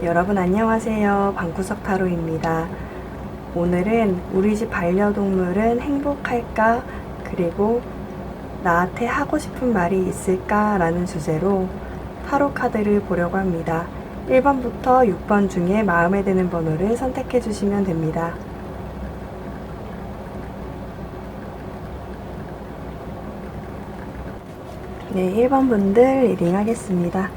여러분 안녕하세요. 방구석 타로입니다. 오늘은 우리 집 반려동물은 행복할까? 그리고 나한테 하고 싶은 말이 있을까? 라는 주제로 타로 카드를 보려고 합니다. 1번부터 6번 중에 마음에 드는 번호를 선택해 주시면 됩니다. 네, 1번 분들 리딩 하겠습니다.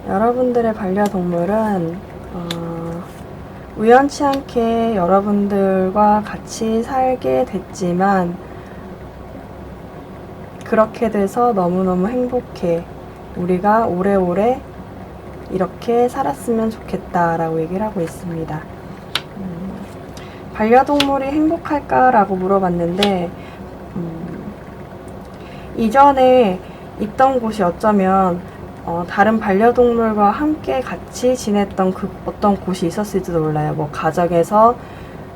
여러분들의 반려동물은 우연치 않게 여러분들과 같이 살게 됐지만 그렇게 돼서 너무너무 행복해. 우리가 오래오래 이렇게 살았으면 좋겠다 라고 얘기를 하고 있습니다. 반려동물이 행복할까? 라고 물어봤는데 이전에 있던 곳이 어쩌면 다른 반려동물과 함께 같이 지냈던 그 어떤 곳이 있었을지도 몰라요. 뭐 가정에서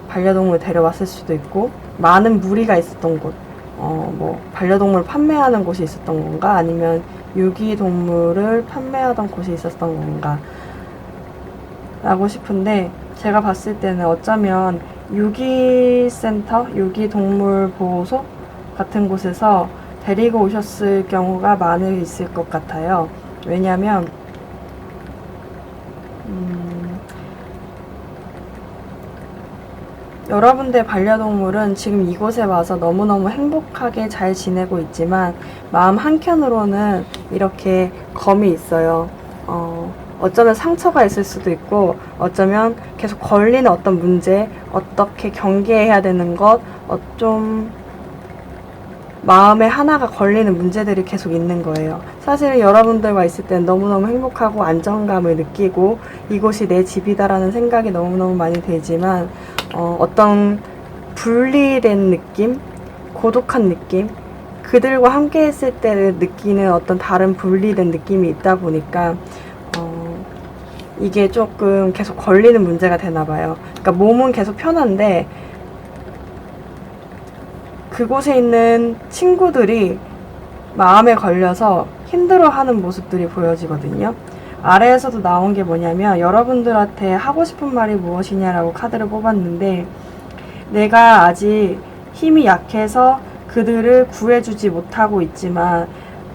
반려동물 데려왔을 수도 있고 많은 무리가 있었던 곳, 뭐 반려동물 판매하는 곳이 있었던 건가, 아니면 유기동물을 판매하던 곳이 있었던 건가 라고 싶은데, 제가 봤을 때는 어쩌면 유기센터, 유기동물 보호소 같은 곳에서 데리고 오셨을 경우가 많이 있을 것 같아요. 왜냐면 여러분들 반려동물은 지금 이곳에 와서 너무너무 행복하게 잘 지내고 있지만 마음 한켠으로는 이렇게 검이 있어요. 어쩌면 상처가 있을 수도 있고, 어쩌면 계속 걸리는 어떤 문제, 어떻게 경계해야 되는 것, 좀 마음에 하나가 걸리는 문제들이 계속 있는 거예요. 사실은 여러분들과 있을 땐 너무너무 행복하고 안정감을 느끼고 이곳이 내 집이다라는 생각이 너무너무 많이 들지만 어떤 분리된 느낌, 고독한 느낌, 그들과 함께 했을 때 느끼는 어떤 다른 분리된 느낌이 있다 보니까 이게 조금 계속 걸리는 문제가 되나 봐요. 그러니까 몸은 계속 편한데 그곳에 있는 친구들이 마음에 걸려서 힘들어하는 모습들이 보여지거든요. 아래에서도 나온 게 뭐냐면, 여러분들한테 하고 싶은 말이 무엇이냐라고 카드를 뽑았는데, 내가 아직 힘이 약해서 그들을 구해주지 못하고 있지만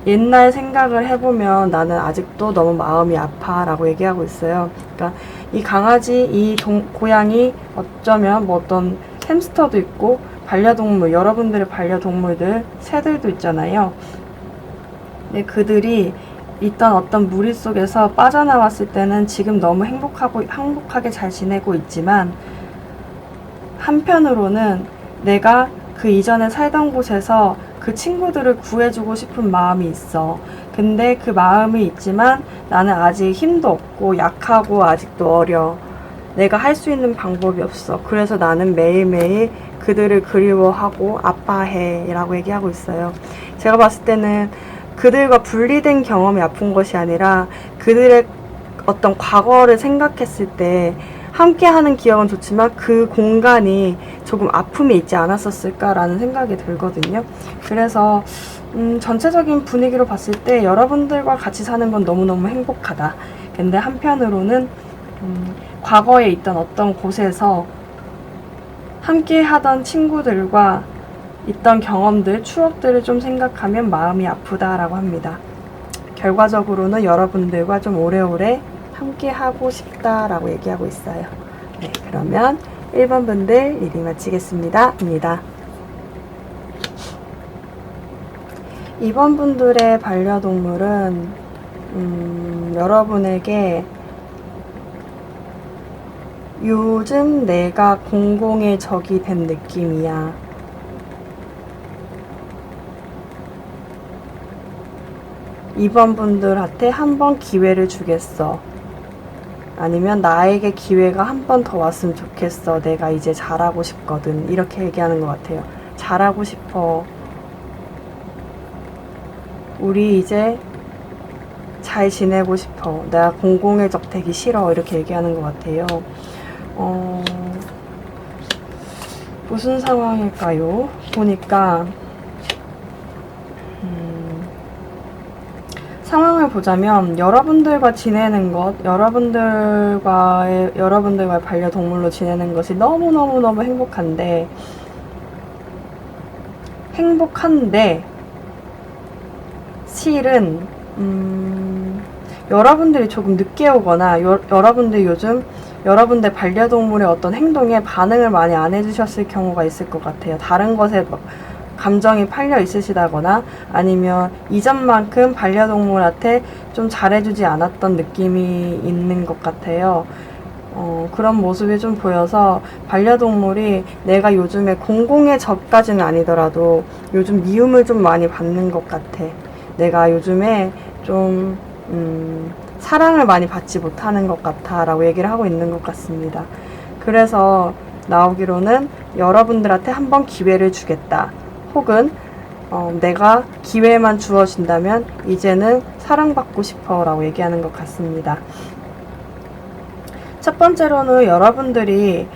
옛날 생각을 해보면 나는 아직도 너무 마음이 아파 라고 얘기하고 있어요. 그러니까 이 강아지, 이 고양이, 어쩌면 뭐 어떤 햄스터도 있고 반려동물, 여러분들의 반려동물들, 새들도 있잖아요. 근데 그들이 있던 어떤 무리 속에서 빠져나왔을 때는 지금 너무 행복하게 잘 지내고 있지만, 한편으로는 내가 그 이전에 살던 곳에서 그 친구들을 구해주고 싶은 마음이 있어. 근데 그 마음이 있지만 나는 아직 힘도 없고 약하고 아직도 어려. 내가 할 수 있는 방법이 없어. 그래서 나는 매일매일 그들을 그리워하고 아파해 라고 얘기하고 있어요. 제가 봤을 때는 그들과 분리된 경험이 아픈 것이 아니라 그들의 어떤 과거를 생각했을 때 함께하는 기억은 좋지만 그 공간이 조금 아픔이 있지 않았었을까라는 생각이 들거든요. 그래서 전체적인 분위기로 봤을 때 여러분들과 같이 사는 건 너무너무 행복하다. 근데 한편으로는 과거에 있던 어떤 곳에서 함께 하던 친구들과 있던 경험들, 추억들을 좀 생각하면 마음이 아프다라고 합니다. 결과적으로는 여러분들과 좀 오래오래 함께 하고 싶다라고 얘기하고 있어요. 네, 그러면 1번 분들 리딩 마치겠습니다. 2번 분들의 반려동물은 여러분에게 요즘 내가 공공의 적이 된 느낌이야. 이번 분들한테 한 번 기회를 주겠어. 아니면 나에게 기회가 한 번 더 왔으면 좋겠어. 내가 이제 잘하고 싶거든. 이렇게 얘기하는 것 같아요. 잘하고 싶어. 우리 이제 잘 지내고 싶어. 내가 공공의 적 되기 싫어. 이렇게 얘기하는 것 같아요. 무슨 상황일까요? 보니까 상황을 보자면 여러분들과 지내는 것, 여러분들과의 반려동물로 지내는 것이 너무너무너무 행복한데 실은 여러분들이 조금 늦게 오거나 여러분들이 요즘 여러분들 반려동물의 어떤 행동에 반응을 많이 안 해주셨을 경우가 있을 것 같아요. 다른 것에 막 감정이 팔려 있으시다거나 아니면 이전만큼 반려동물한테 좀 잘해주지 않았던 느낌이 있는 것 같아요. 그런 모습이 좀 보여서 반려동물이 내가 요즘에 공공의 적까지는 아니더라도 요즘 미움을 좀 많이 받는 것 같아. 내가 요즘에 좀 사랑을 많이 받지 못하는 것 같아 라고 얘기를 하고 있는 것 같습니다. 그래서 나오기로는 여러분들한테 한번 기회를 주겠다. 혹은 내가 기회만 주어진다면 이제는 사랑받고 싶어 라고 얘기하는 것 같습니다. 첫 번째로는 여러분들이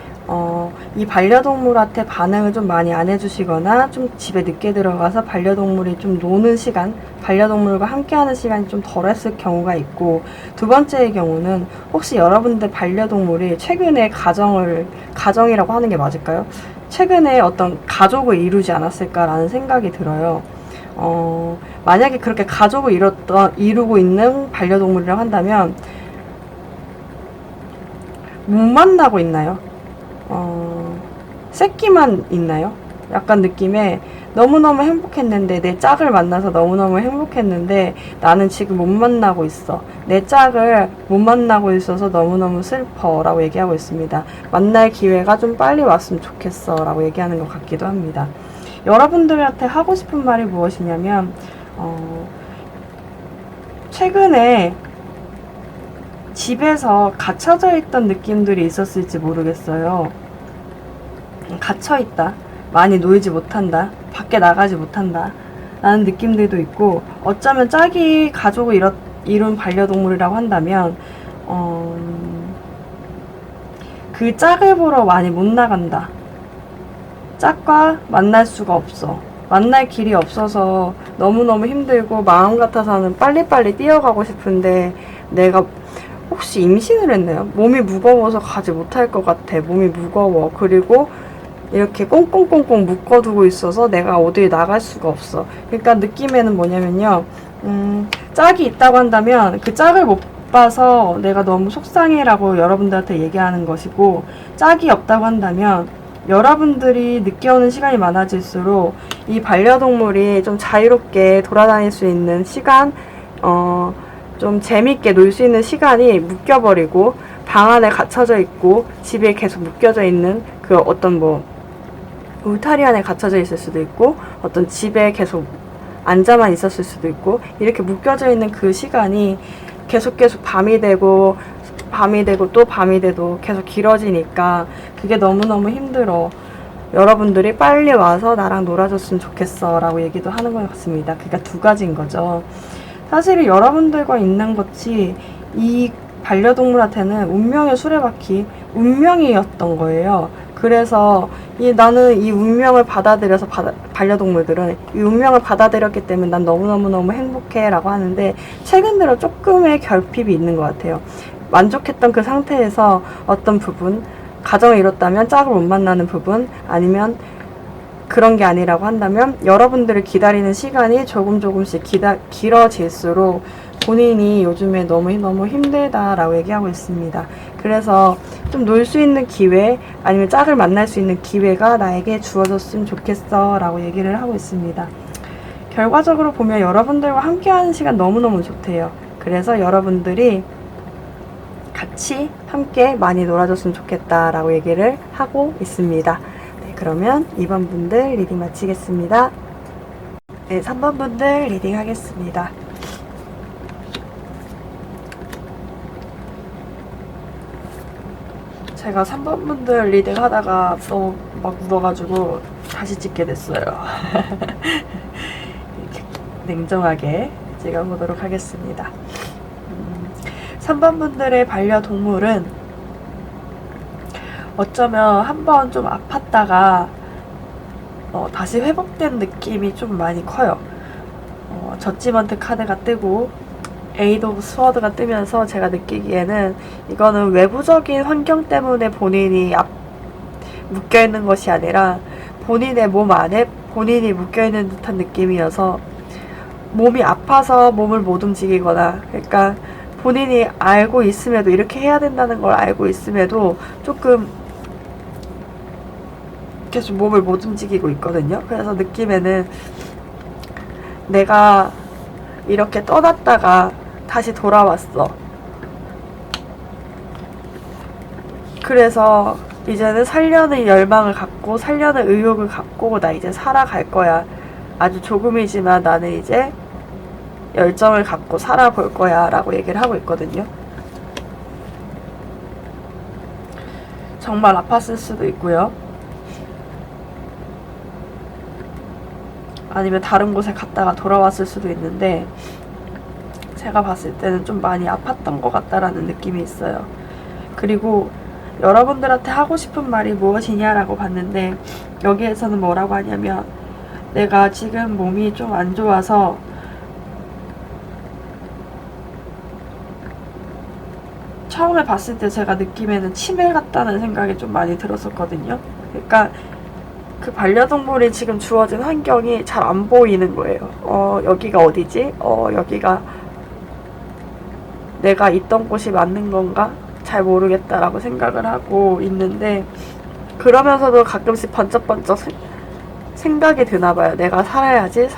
이 반려동물한테 반응을 좀 많이 안 해주시거나 좀 집에 늦게 들어가서 반려동물이 좀 노는 시간, 반려동물과 함께하는 시간이 좀 덜했을 경우가 있고, 두 번째의 경우는 혹시 여러분들 반려동물이 최근에 가정이라고 하는 게 맞을까요? 최근에 어떤 가족을 이루지 않았을까라는 생각이 들어요. 만약에 그렇게 가족을 이루고 있는 반려동물이라고 한다면 못 만나고 있나요? 새끼만 있나요? 약간 느낌에 너무너무 행복했는데 내 짝을 만나서 너무너무 행복했는데 나는 지금 못 만나고 있어. 내 짝을 못 만나고 있어서 너무너무 슬퍼 라고 얘기하고 있습니다. 만날 기회가 좀 빨리 왔으면 좋겠어 라고 얘기하는 것 같기도 합니다. 여러분들한테 하고 싶은 말이 무엇이냐면 최근에 집에서 갇혀져 있던 느낌들이 있었을지 모르겠어요. 갇혀있다. 많이 놀지 못한다. 밖에 나가지 못한다. 라는 느낌들도 있고, 어쩌면 짝이 가족을 이룬 반려동물이라고 한다면, 그 짝을 보러 많이 못 나간다. 짝과 만날 수가 없어. 만날 길이 없어서 너무너무 힘들고, 마음 같아서는 빨리빨리 뛰어가고 싶은데, 내가 혹시 임신을 했나요? 몸이 무거워서 가지 못할 것 같아. 몸이 무거워. 그리고 이렇게 꽁꽁꽁꽁 묶어두고 있어서 내가 어디에 나갈 수가 없어. 그러니까 느낌에는 뭐냐면요. 짝이 있다고 한다면 그 짝을 못 봐서 내가 너무 속상해라고 여러분들한테 얘기하는 것이고, 짝이 없다고 한다면 여러분들이 늦게 오는 시간이 많아질수록 이 반려동물이 좀 자유롭게 돌아다닐 수 있는 시간, 좀 재밌게 놀 수 있는 시간이 묶여버리고 방 안에 갇혀져 있고 집에 계속 묶여져 있는 그 어떤 울타리 안에 갇혀져 있을 수도 있고 어떤 집에 계속 앉아만 있었을 수도 있고 이렇게 묶여져 있는 그 시간이 계속 밤이 되고 또 밤이 돼도 계속 길어지니까 그게 너무너무 힘들어. 여러분들이 빨리 와서 나랑 놀아줬으면 좋겠어 라고 얘기도 하는 것 같습니다. 그러니까 두 가지인 거죠. 사실 여러분들과 있는 것이 이 반려동물한테는 운명의 수레바퀴, 운명이었던 거예요. 그래서 나는 이 운명을 받아들여서 반려동물들은 이 운명을 받아들였기 때문에 난 너무너무너무 행복해 라고 하는데 최근 들어 조금의 결핍이 있는 것 같아요. 만족했던 그 상태에서 어떤 부분, 가정을 이뤘다면 짝을 못 만나는 부분, 아니면 그런 게 아니라고 한다면 여러분들을 기다리는 시간이 조금씩 길어질수록 본인이 요즘에 너무 힘들다라고 얘기하고 있습니다. 그래서 좀 놀 수 있는 기회 아니면 짝을 만날 수 있는 기회가 나에게 주어졌으면 좋겠어 라고 얘기를 하고 있습니다. 결과적으로 보면 여러분들과 함께하는 시간 너무너무 좋대요. 그래서 여러분들이 같이 함께 많이 놀아줬으면 좋겠다 라고 얘기를 하고 있습니다. 네, 그러면 2번 분들 리딩 마치겠습니다. 네, 3번 분들 리딩 하겠습니다. 제가 3번 분들 리딩 하다가 너무 막 묻어가지고 다시 찍게 됐어요. 냉정하게 찍어보도록 하겠습니다. 3번 분들의 반려동물은 어쩌면 한번 좀 아팠다가 다시 회복된 느낌이 좀 많이 커요. 저지먼트 카드가 뜨고 에이드 오브 스워드가 뜨면서 제가 느끼기에는 이거는 외부적인 환경 때문에 본인이 묶여있는 것이 아니라 본인의 몸 안에 본인이 묶여있는 듯한 느낌이어서 몸이 아파서 몸을 못 움직이거나, 그러니까 본인이 알고 있음에도, 이렇게 해야 된다는 걸 알고 있음에도 조금 계속 몸을 못 움직이고 있거든요. 그래서 느낌에는 내가 이렇게 떠났다가 다시 돌아왔어. 그래서 이제는 살려는 열망을 갖고 살려는 의욕을 갖고 나 이제 살아갈 거야. 아주 조금이지만 나는 이제 열정을 갖고 살아볼 거야 라고 얘기를 하고 있거든요. 정말 아팠을 수도 있고요. 아니면 다른 곳에 갔다가 돌아왔을 수도 있는데, 제가 봤을 때는 좀 많이 아팠던 것 같다라는 느낌이 있어요. 그리고 여러분들한테 하고 싶은 말이 무엇이냐라고 봤는데, 여기에서는 뭐라고 하냐면, 내가 지금 몸이 좀 안 좋아서 처음에 봤을 때 제가 느낌에는 치매 같다는 생각이 좀 많이 들었었거든요. 그러니까 그 반려동물이 지금 주어진 환경이 잘 안 보이는 거예요. 여기가 어디지? 여기가 내가 있던 곳이 맞는 건가? 잘 모르겠다라고 생각을 하고 있는데, 그러면서도 가끔씩 번쩍번쩍 생각이 드나봐요. 내가 살아야지.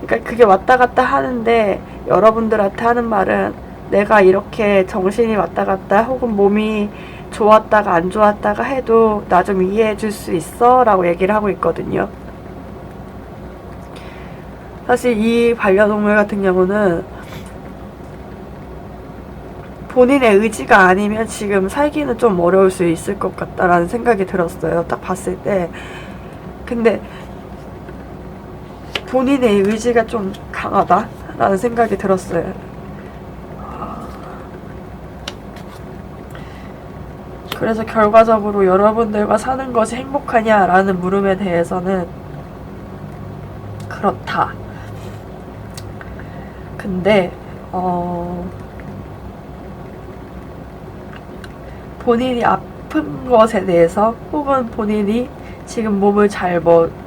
그러니까 그게 왔다 갔다 하는데, 여러분들한테 하는 말은 내가 이렇게 정신이 왔다 갔다 혹은 몸이 좋았다가 안 좋았다가 해도 나 좀 이해해 줄 수 있어? 라고 얘기를 하고 있거든요. 사실 이 반려동물 같은 경우는 본인의 의지가 아니면 지금 살기는 좀 어려울 수 있을 것 같다라는 생각이 들었어요. 딱 봤을 때. 근데 본인의 의지가 좀 강하다라는 생각이 들었어요. 그래서 결과적으로 여러분들과 사는 것이 행복하냐라는 물음에 대해서는 그렇다. 근데 본인이 아픈 것에 대해서, 혹은 본인이 지금 몸을 잘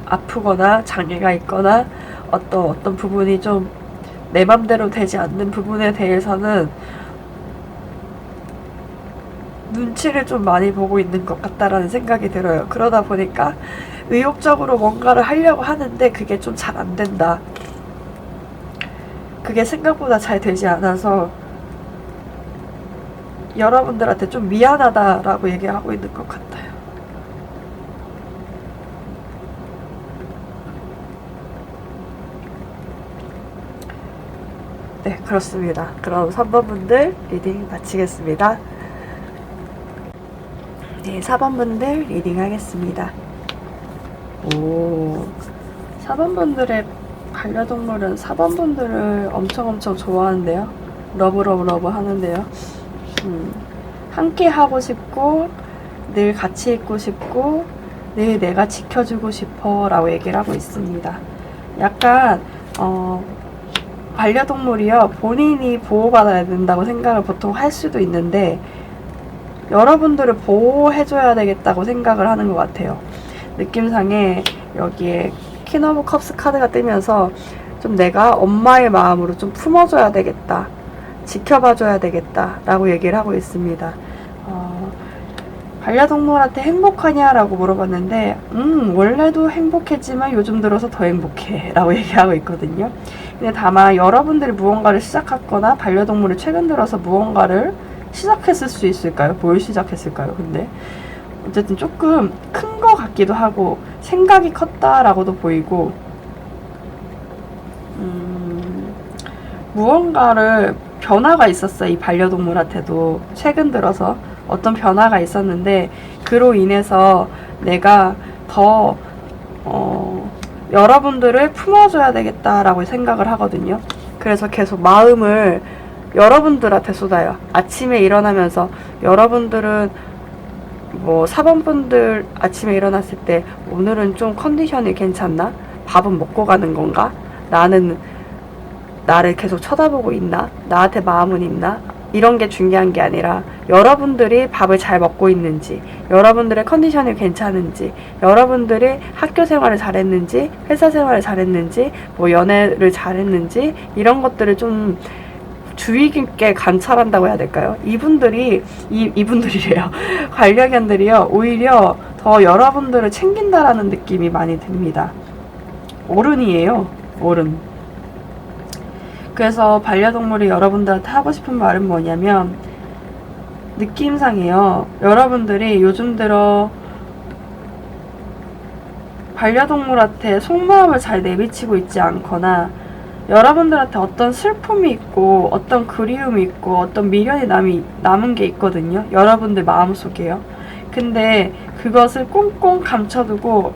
아프거나 장애가 있거나 어떤 부분이 좀 내 맘대로 되지 않는 부분에 대해서는 눈치를 좀 많이 보고 있는 것 같다라는 생각이 들어요. 그러다 보니까 의욕적으로 뭔가를 하려고 하는데 그게 좀 잘 안 된다. 그게 생각보다 잘 되지 않아서 여러분들한테 좀 미안하다라고 얘기하고 있는 것 같아요. 네, 그렇습니다. 그럼 3번 분들 리딩 마치겠습니다. 네, 4번 분들 리딩 하겠습니다. 4번 분들의 반려동물은 4번 분들을 엄청 좋아하는데요. 러브 하는데요. 함께 하고 싶고, 늘 같이 있고 싶고, 늘 내가 지켜주고 싶어 라고 얘기를 하고 있습니다. 약간 반려동물이요, 본인이 보호받아야 된다고 생각을 보통 할 수도 있는데, 여러분들을 보호해줘야 되겠다고 생각을 하는 것 같아요. 느낌상에 여기에 퀸 오브 컵스 카드가 뜨면서 좀 내가 엄마의 마음으로 좀 품어줘야 되겠다, 지켜봐줘야 되겠다 라고 얘기를 하고 있습니다. 반려동물한테 행복하냐라고 물어봤는데, 원래도 행복했지만 요즘 들어서 더 행복해 라고 얘기하고 있거든요. 근데 다만 여러분들이 무언가를 시작했거나 반려동물을 최근 들어서 무언가를 시작했을 수 있을까요? 뭘 시작했을까요? 근데 어쨌든 조금 큰 거 같기도 하고 생각이 컸다라고도 보이고, 무언가를 변화가 있었어요. 이 반려동물한테도 최근 들어서 어떤 변화가 있었는데, 그로 인해서 내가 더 여러분들을 품어줘야 되겠다라고 생각을 하거든요. 그래서 계속 마음을 여러분들한테 쏟아요. 아침에 일어나면서 여러분들은 4번 분들 아침에 일어났을 때 오늘은 좀 컨디션이 괜찮나? 밥은 먹고 가는 건가? 나는 나를 계속 쳐다보고 있나? 나한테 마음은 있나? 이런 게 중요한 게 아니라 여러분들이 밥을 잘 먹고 있는지, 여러분들의 컨디션이 괜찮은지, 여러분들이 학교 생활을 잘했는지, 회사 생활을 잘했는지, 뭐 연애를 잘했는지, 이런 것들을 좀 주의 깊게 관찰한다고 해야 될까요? 이분들이래요. 반려견들이요. 오히려 더 여러분들을 챙긴다라는 느낌이 많이 듭니다. 어른이에요. 어른. 그래서 반려동물이 여러분들한테 하고 싶은 말은 뭐냐면, 느낌상이에요. 여러분들이 요즘 들어 반려동물한테 속마음을 잘 내비치고 있지 않거나, 여러분들한테 어떤 슬픔이 있고 어떤 그리움이 있고 어떤 미련이 남은 게 있거든요. 여러분들 마음속에요. 근데 그것을 꽁꽁 감춰두고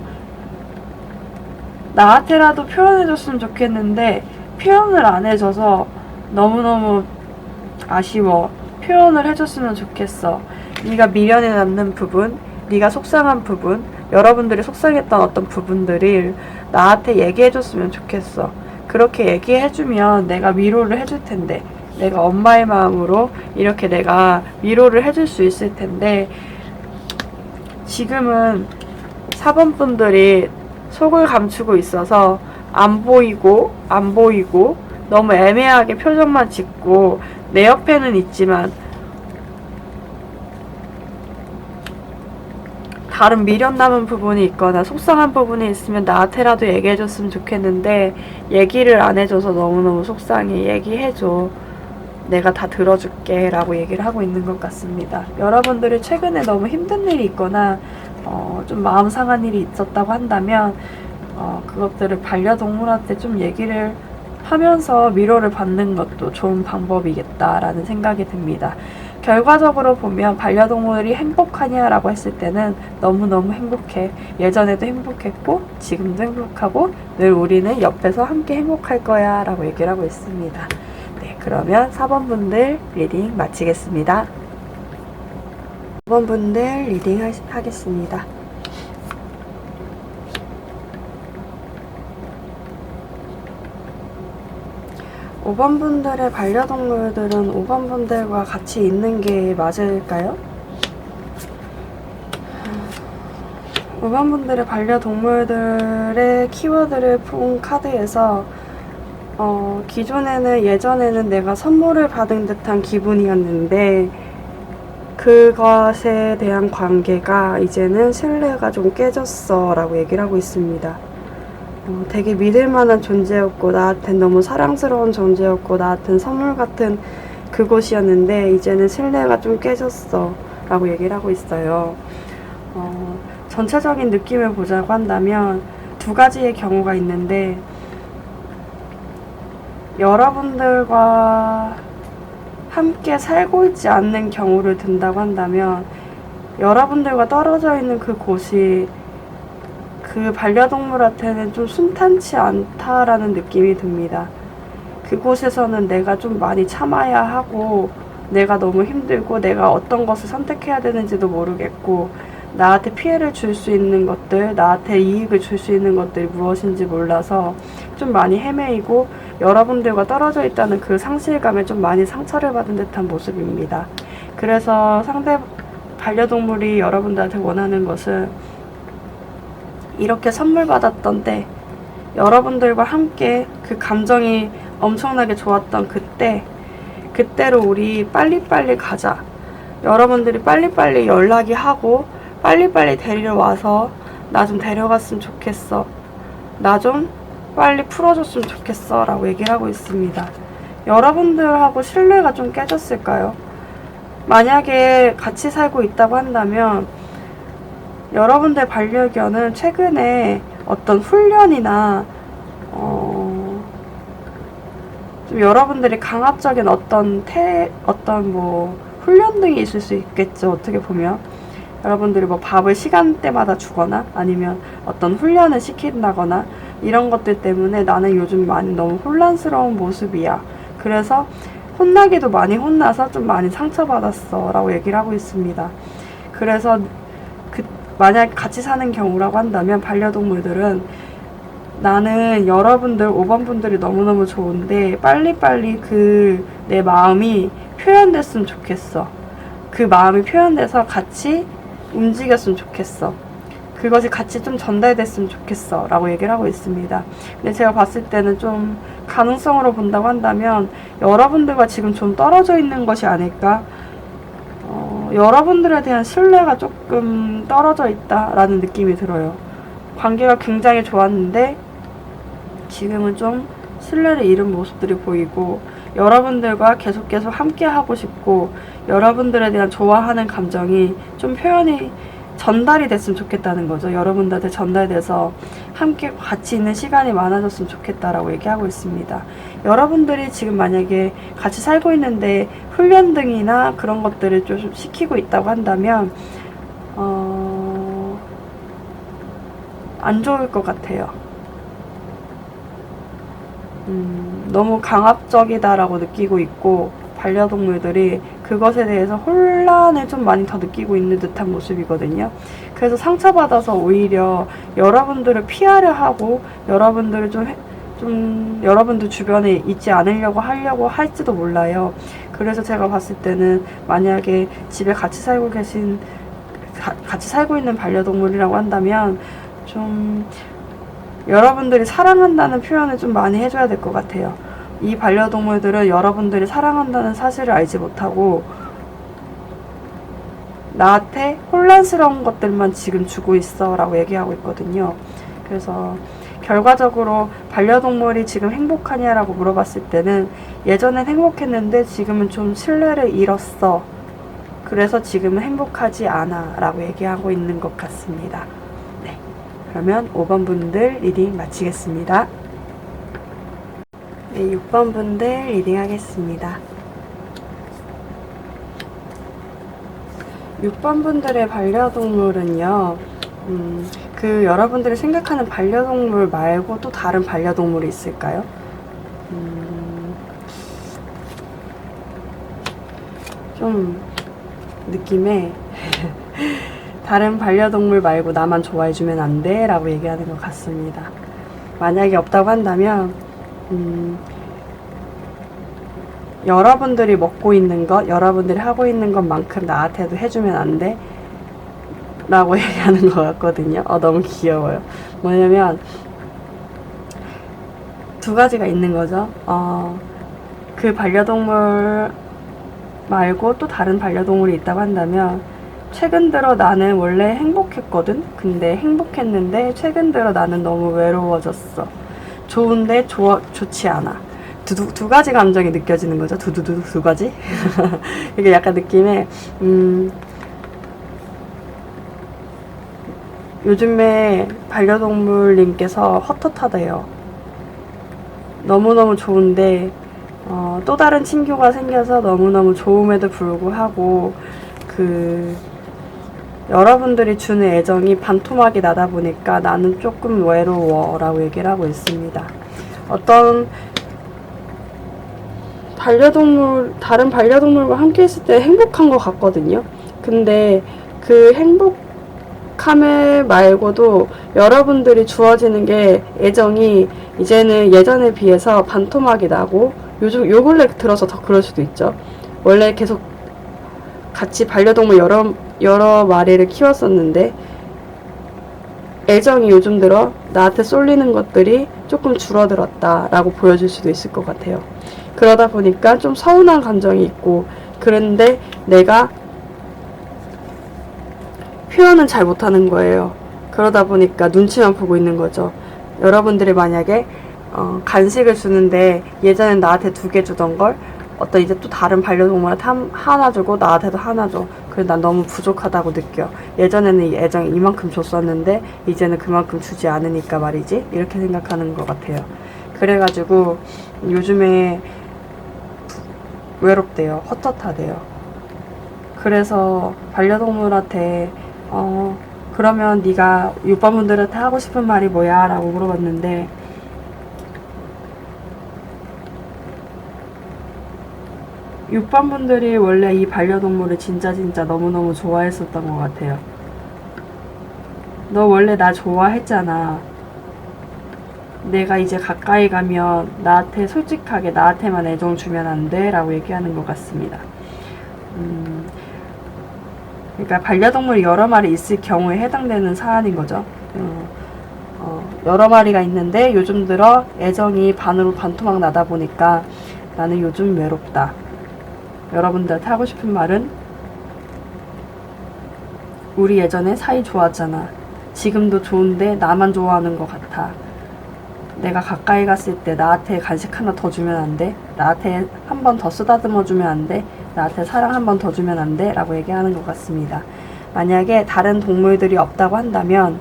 나한테라도 표현해줬으면 좋겠는데 표현을 안 해줘서 너무너무 아쉬워. 표현을 해줬으면 좋겠어. 네가 미련이 남는 부분, 네가 속상한 부분, 여러분들이 속상했던 어떤 부분들을 나한테 얘기해줬으면 좋겠어. 그렇게 얘기해주면 내가 위로를 해줄 텐데, 내가 엄마의 마음으로 이렇게 내가 위로를 해줄 수 있을 텐데, 지금은 4번 분들이 속을 감추고 있어서 안 보이고 너무 애매하게 표정만 짓고 내 옆에는 있지만 다른 미련 남은 부분이 있거나 속상한 부분이 있으면 나한테라도 얘기해줬으면 좋겠는데 얘기를 안 해줘서 너무너무 속상해. 얘기해줘. 내가 다 들어줄게 라고 얘기를 하고 있는 것 같습니다. 여러분들이 최근에 너무 힘든 일이 있거나 좀 마음 상한 일이 있었다고 한다면 그것들을 반려동물한테 좀 얘기를 하면서 위로를 받는 것도 좋은 방법이겠다라는 생각이 듭니다. 결과적으로 보면 반려동물이 행복하냐라고 했을 때는 너무너무 행복해. 예전에도 행복했고 지금도 행복하고 늘 우리는 옆에서 함께 행복할 거야 라고 얘기를 하고 있습니다. 네, 그러면 4번 분들 리딩 마치겠습니다. 5번 분들 리딩 하겠습니다. 5번 분들의 반려동물들은 5번 분들과 같이 있는 게 맞을까요? 5번 분들의 반려동물들의 키워드를 푼 카드에서 예전에는 내가 선물을 받은 듯한 기분이었는데 그것에 대한 관계가 이제는 신뢰가 좀 깨졌어 라고 얘기를 하고 있습니다. 되게 믿을 만한 존재였고 나한텐 너무 사랑스러운 존재였고 나한텐 선물 같은 그곳이었는데 이제는 신뢰가 좀 깨졌어 라고 얘기를 하고 있어요. 전체적인 느낌을 보자고 한다면 두 가지의 경우가 있는데, 여러분들과 함께 살고 있지 않는 경우를 든다고 한다면 여러분들과 떨어져 있는 그 곳이 그 반려동물한테는 좀 순탄치 않다라는 느낌이 듭니다. 그곳에서는 내가 좀 많이 참아야 하고 내가 너무 힘들고 내가 어떤 것을 선택해야 되는지도 모르겠고 나한테 피해를 줄 수 있는 것들, 나한테 이익을 줄 수 있는 것들이 무엇인지 몰라서 좀 많이 헤매이고 여러분들과 떨어져 있다는 그 상실감에 좀 많이 상처를 받은 듯한 모습입니다. 그래서 상대 반려동물이 여러분들한테 원하는 것은 이렇게 선물 받았던 때 여러분들과 함께 그 감정이 엄청나게 좋았던 그때로 우리 빨리빨리 가자. 여러분들이 빨리빨리 연락이 하고 빨리빨리 데리러 와서 나 좀 데려갔으면 좋겠어. 나 좀 빨리 풀어줬으면 좋겠어 라고 얘기를 하고 있습니다. 여러분들하고 신뢰가 좀 깨졌을까요? 만약에 같이 살고 있다고 한다면 여러분들 반려견은 최근에 어떤 훈련이나 좀 여러분들이 강압적인 어떤 훈련 등이 있을 수 있겠죠. 어떻게 보면 여러분들이 뭐 밥을 시간대마다 주거나 아니면 어떤 훈련을 시킨다거나 이런 것들 때문에 나는 요즘 많이 너무 혼란스러운 모습이야. 그래서 혼나기도 많이 혼나서 좀 많이 상처받았어 라고 얘기를 하고 있습니다. 그래서 만약 같이 사는 경우라고 한다면 반려동물들은 나는 여러분들 5번 분들이 너무너무 좋은데 빨리빨리 내 마음이 표현됐으면 좋겠어. 그 마음이 표현돼서 같이 움직였으면 좋겠어. 그것이 같이 좀 전달됐으면 좋겠어 라고 얘기를 하고 있습니다. 근데 제가 봤을 때는 좀 가능성으로 본다고 한다면 여러분들과 지금 좀 떨어져 있는 것이 아닐까. 여러분들에 대한 신뢰가 조금 떨어져 있다라는 느낌이 들어요. 관계가 굉장히 좋았는데 지금은 좀 신뢰를 잃은 모습들이 보이고, 여러분들과 계속 함께 하고 싶고 여러분들에 대한 좋아하는 감정이 좀 표현이 전달이 됐으면 좋겠다는 거죠. 여러분들한테 전달돼서 함께 같이 있는 시간이 많아졌으면 좋겠다라고 얘기하고 있습니다. 여러분들이 지금 만약에 같이 살고 있는데 훈련 등이나 그런 것들을 좀 시키고 있다고 한다면 안 좋을 것 같아요. 너무 강압적이다라고 느끼고 있고, 반려동물들이 그것에 대해서 혼란을 좀 많이 더 느끼고 있는 듯한 모습이거든요. 그래서 상처받아서 오히려 여러분들을 피하려 하고 여러분들을 좀 여러분들 주변에 있지 않으려고 하려고 할지도 몰라요. 그래서 제가 봤을 때는 만약에 집에 같이 살고 있는 반려동물이라고 한다면 좀 여러분들이 사랑한다는 표현을 좀 많이 해줘야 될 것 같아요. 이 반려동물들은 여러분들이 사랑한다는 사실을 알지 못하고 나한테 혼란스러운 것들만 지금 주고 있어 라고 얘기하고 있거든요. 그래서 결과적으로 반려동물이 지금 행복하냐 라고 물어봤을 때는 예전엔 행복했는데 지금은 좀 신뢰를 잃었어. 그래서 지금은 행복하지 않아 라고 얘기하고 있는 것 같습니다. 네, 그러면 5번 분들 리딩 마치겠습니다. 네, 6번 분들 리딩 하겠습니다. 6번 분들의 반려동물은요, 여러분들이 생각하는 반려동물 말고 또 다른 반려동물이 있을까요? 좀 느낌에 다른 반려동물 말고 나만 좋아해주면 안 돼 라고 얘기하는 것 같습니다. 만약에 없다고 한다면 여러분들이 먹고 있는 것, 여러분들이 하고 있는 것만큼 나한테도 해주면 안 돼? 라고 얘기하는 것 같거든요. 너무 귀여워요. 뭐냐면 두 가지가 있는 거죠. 그 반려동물 말고 또 다른 반려동물이 있다고 한다면, 최근 들어 나는 원래 행복했거든? 근데 행복했는데 최근 들어 나는 너무 외로워졌어. 좋은데 좋지 않아. 두 가지 감정이 느껴지는 거죠. 두 가지? 이게 약간 느낌에, 요즘에 반려동물님께서 헛헛하대요. 너무너무 좋은데, 또 다른 친구가 생겨서 너무너무 좋음에도 불구하고, 여러분들이 주는 애정이 반토막이 나다 보니까 나는 조금 외로워 라고 얘기를 하고 있습니다. 어떤 다른 반려동물과 함께 있을 때 행복한 것 같거든요. 근데 그 행복함을 말고도 여러분들이 주어지는 게 애정이 이제는 예전에 비해서 반토막이 나고, 요 근래 들어서 더 그럴 수도 있죠. 원래 계속 같이 반려동물 여러 마리를 키웠었는데 애정이 요즘 들어 나한테 쏠리는 것들이 조금 줄어들었다라고 보여줄 수도 있을 것 같아요. 그러다 보니까 좀 서운한 감정이 있고, 그런데 내가 표현은 잘 못하는 거예요. 그러다 보니까 눈치만 보고 있는 거죠. 여러분들이 만약에 간식을 주는데 예전엔 나한테 2개 주던 걸 어떤 이제 또 다른 반려동물한테 하나 주고 나한테도 하나 줘. 그래서 난 너무 부족하다고 느껴. 예전에는 이 애정이 이만큼 줬었는데 이제는 그만큼 주지 않으니까 말이지. 이렇게 생각하는 것 같아요. 그래가지고 요즘에 외롭대요. 헛헛하대요. 그래서 반려동물한테 그러면 네가 6번 분들한테 하고 싶은 말이 뭐야? 라고 물어봤는데, 육번 분들이 원래 이 반려동물을 진짜 너무너무 좋아했었던 것 같아요. 너 원래 나 좋아했잖아. 내가 이제 가까이 가면 나한테 솔직하게 나한테만 애정 주면 안 돼 라고 얘기하는 것 같습니다. 그러니까 반려동물이 여러 마리 있을 경우에 해당되는 사안인 거죠. 여러 마리가 있는데 요즘 들어 애정이 반으로 반토막 나다 보니까 나는 요즘 외롭다. 여러분들한테 하고 싶은 말은, 우리 예전에 사이 좋았잖아. 지금도 좋은데 나만 좋아하는 것 같아. 내가 가까이 갔을 때 나한테 간식 하나 더 주면 안 돼? 나한테 한 번 더 쓰다듬어 주면 안 돼? 나한테 사랑 한 번 더 주면 안 돼? 라고 얘기하는 것 같습니다. 만약에 다른 동물들이 없다고 한다면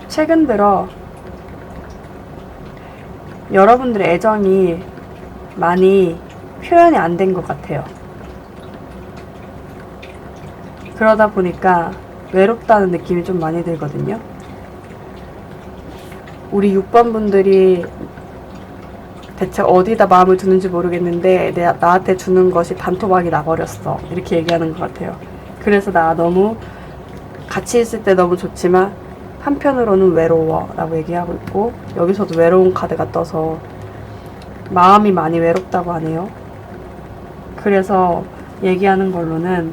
최근 들어 여러분들의 애정이 많이 표현이 안 된 것 같아요. 그러다 보니까 외롭다는 느낌이 좀 많이 들거든요. 우리 6번 분들이 대체 어디다 마음을 두는지 모르겠는데 나한테 주는 것이 반토막이 나버렸어. 이렇게 얘기하는 것 같아요. 그래서 나 너무 같이 있을 때 너무 좋지만 한편으로는 외로워 라고 얘기하고 있고, 여기서도 외로운 카드가 떠서 마음이 많이 외롭다고 하네요. 그래서 얘기하는 걸로는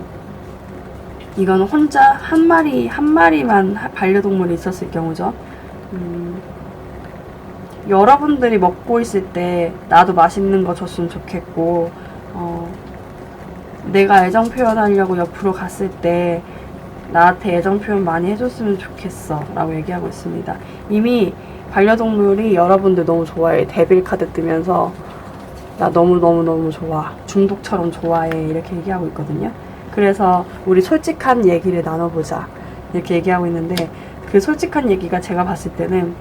이건 혼자 한 마리만 반려동물이 있었을 경우죠. 여러분들이 먹고 있을 때 나도 맛있는 거 줬으면 좋겠고, 내가 애정 표현하려고 옆으로 갔을 때 나한테 애정 표현 많이 해줬으면 좋겠어 라고 얘기하고 있습니다. 이미 반려동물이 여러분들 너무 좋아해. 데빌 카드 뜨면서 나 너무너무너무 좋아, 중독처럼 좋아해, 이렇게 얘기하고 있거든요. 그래서 우리 솔직한 얘기를 나눠보자 이렇게 얘기하고 있는데, 그 솔직한 얘기가 제가 봤을 때는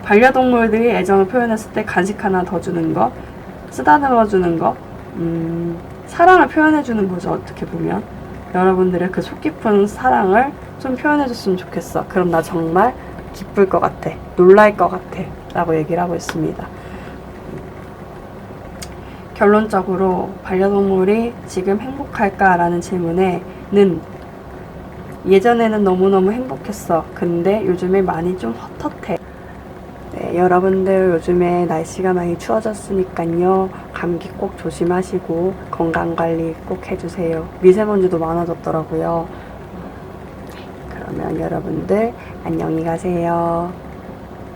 반려동물들이 애정을 표현했을 때 간식 하나 더 주는 거, 쓰다듬어 주는 거, 사랑을 표현해 주는 거죠. 어떻게 보면 여러분들의 그 속 깊은 사랑을 좀 표현해 줬으면 좋겠어. 그럼 나 정말 기쁠 것 같아, 놀랄 것 같아 라고 얘기를 하고 있습니다. 결론적으로 반려동물이 지금 행복할까 라는 질문에는, 예전에는 너무너무 행복했어. 근데 요즘에 많이 좀 헛헛해. 네, 여러분들 요즘에 날씨가 많이 추워졌으니까요. 감기 꼭 조심하시고 건강관리 꼭 해주세요. 미세먼지도 많아졌더라고요. 그러면 여러분들 안녕히 가세요.